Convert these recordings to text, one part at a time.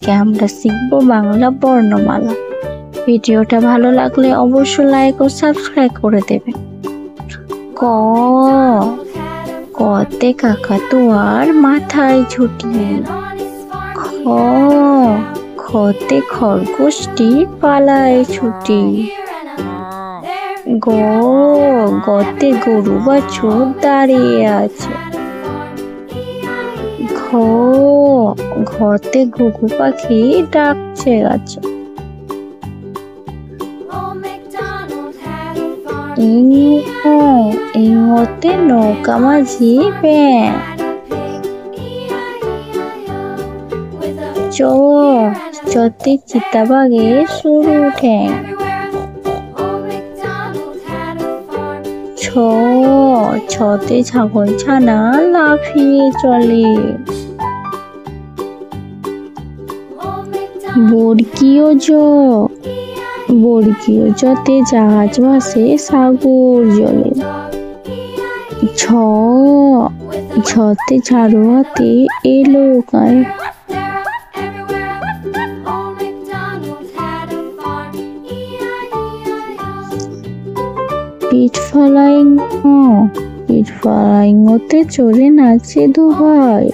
আজকে আমরা শিখব বাংলা বর্ণমালা। ভিডিওটা ভালো লাগলে অবশ্যই লাইক ও সাবস্ক্রাইব করে দেবেন। ক, কতে কাকাতুয়ার মাথায় ঝুঁটি। খ, খতে খরগোশটি পালায় ছুটি। গ, গতে গরু বাছুর দাঁড়িয়ে আছে। ঘ, ঘতে ঘুঘু পাখি ডাকছে গাছে। ইং, ইংতে নৌকা মাঝি ব্যাঙ। চ, চতে চিতাবাঘের সরু ঠ্যাং। ছ, ছতে ছাগল ছানা লাফিয়ে চলে। বর্গীয় জ, বর্গীয় জতে জাহাজ ভাসে সাগর জলে। ঝ, ঝতে ঝাড়ু হাতে এলো গায়ে। পিঠ ফলাইং, পিঠ ফলাইংতে চড়ে নাচে দু ভাই।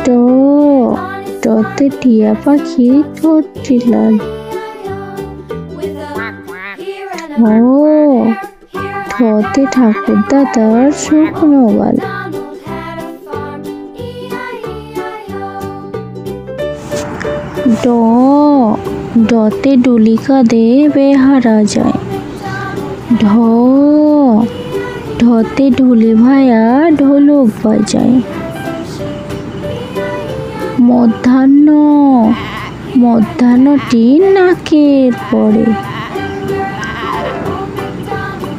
ট, টতে টিয়া পাখি ঠোঁট চিলাল। ঠ, ঠতে ঠাকুর দাদার শুকনো গাল। ড, ডতে ডুলি কাঁধে বেহারা যায়। ঢ, ঢতে ঢুলি ভায়া ঢোলক বাজায়। মধ্যাহ্ন, মধ্যাহ্নটি নাকের পরে।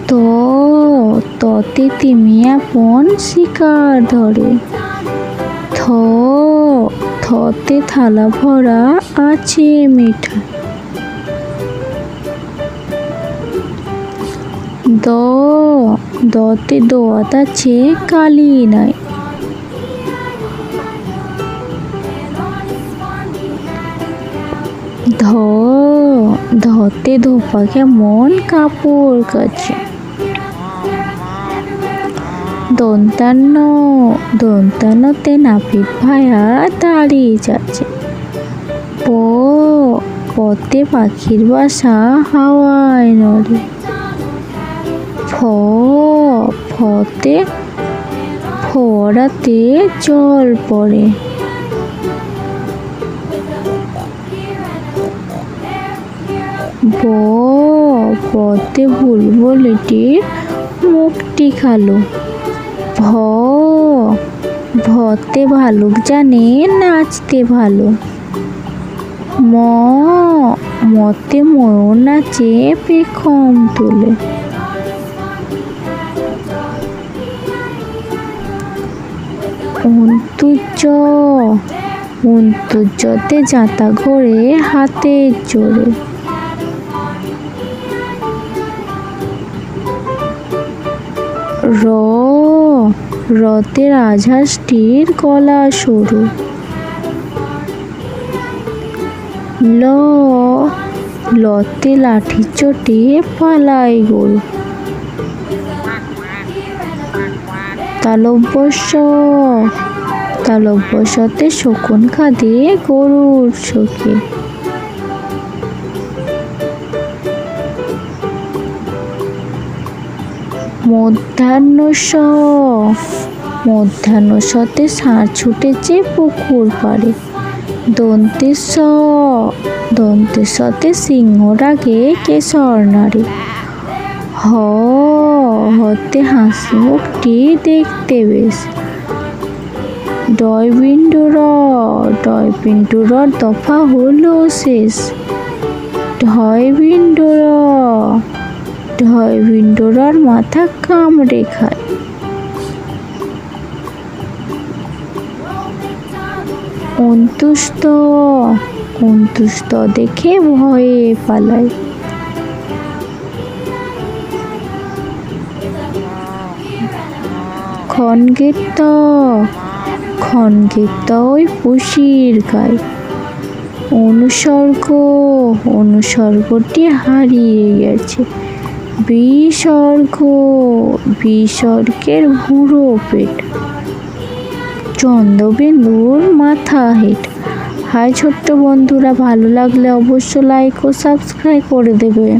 ত, ততে তিমি আপন শিকার ধরে। থ, থতে থালা ভরা আছে মিঠাই। দ, দতে দোয়াত আছে কালি নাই। ধ, ধতে ধোপা কেমন কাপড় কাচে। দন্তান্ন, দন্তান্নতে নাপিত ভায়া দাঁড়িয়ে যাচ্ছে। প, পতে পাখির বাসা হাওয়ায় নড়ে। ফ, ফতে ফোয়ারাতে জল পড়ে। ব, বতে বুলবুলিটির মুখটি কালো। ভ, ভতে ভালুক জানে নাচতে ভালো। ম, মতে ময়ূর নাচে পেখম তুলে। অন্তুজ, অন্তুজতে জাঁতা ঘোরে হাতের জোরে। র, রতে রাজহাঁসটির গলা সরু। ল, লতে লাঠি চটে পালাই গরু। তালব্য স, তালব্য সতে শকুন কাঁদে গরুর চোখে। মধ্যাহ্ন স, মধ্যাহ্ন সতে ষাঁড় ছুটেছে পুকুর পাড়ে। দন্তে স, দন্তে সতে সিংহ রাগে কেশর নাড়ে। হ, হতে হাসি মুখটি দেখতে বেশ। ডয় বিন্দু র, ডয় বিন্দু র দফা হলো শেষ। ঢয় বিন্দু র, ঢয় বিন্দু রর মাথা কামড়ে খায়। অন্তুষ্ট, অন্তুষ্ট দেখে ভয়ে পালায়। খনগের ত, খনকিতা ওই পুষির গায়ে। অনুসর্গ, অনুসর্গটি হারিয়ে গেছে। বিসর্গ, বিসর্গের বুড়ো পেট। চন্দ্রবিন্দুর মাথা হেঁট। হাই ছোট্ট বন্ধুরা, ভালো লাগলে অবশ্য লাইক ও সাবস্ক্রাইব করে দেবে।